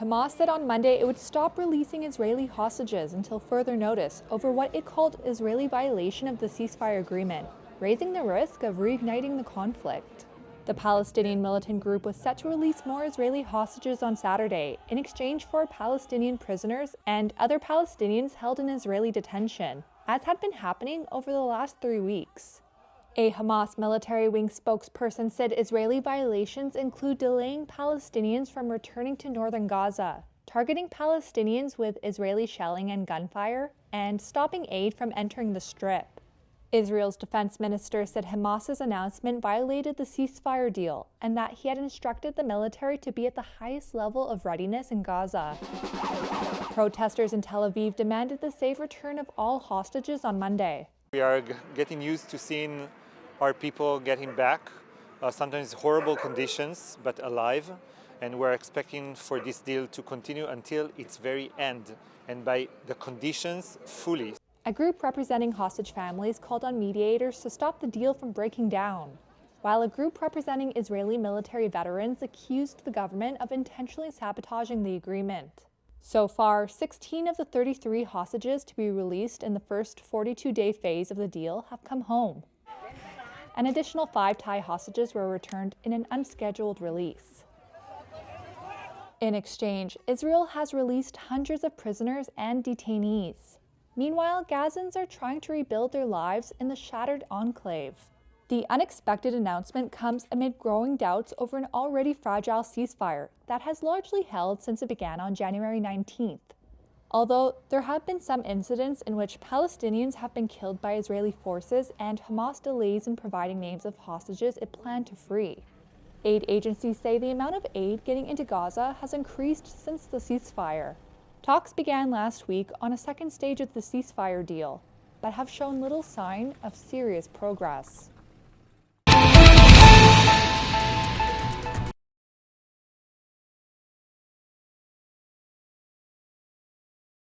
Hamas said on Monday it would stop releasing Israeli hostages until further notice over what it called Israeli violation of the ceasefire agreement, raising the risk of reigniting the conflict. The Palestinian militant group was set to release more Israeli hostages on Saturday in exchange for Palestinian prisoners and other Palestinians held in Israeli detention, as had been happening over the last 3 weeks. A Hamas military wing spokesperson said Israeli violations include delaying Palestinians from returning to northern Gaza, targeting Palestinians with Israeli shelling and gunfire, and stopping aid from entering the Strip. Israel's defense minister said Hamas's announcement violated the ceasefire deal and that he had instructed the military to be at the highest level of readiness in Gaza. Protesters in Tel Aviv demanded the safe return of all hostages on Monday. We are getting used to seeing our people getting back, sometimes horrible conditions, but alive. And we're expecting for this deal to continue until its very end, and by the conditions fully. A group representing hostage families called on mediators to stop the deal from breaking down, while a group representing Israeli military veterans accused the government of intentionally sabotaging the agreement. So far, 16 of the 33 hostages to be released in the first 42-day phase of the deal have come home. An additional 5 Thai hostages were returned in an unscheduled release. In exchange, Israel has released hundreds of prisoners and detainees. Meanwhile, Gazans are trying to rebuild their lives in the shattered enclave. The unexpected announcement comes amid growing doubts over an already fragile ceasefire that has largely held since it began on January 19th. Although there have been some incidents in which Palestinians have been killed by Israeli forces and Hamas delays in providing names of hostages it planned to free. Aid agencies say the amount of aid getting into Gaza has increased since the ceasefire. Talks began last week on a second stage of the ceasefire deal, but have shown little sign of serious progress.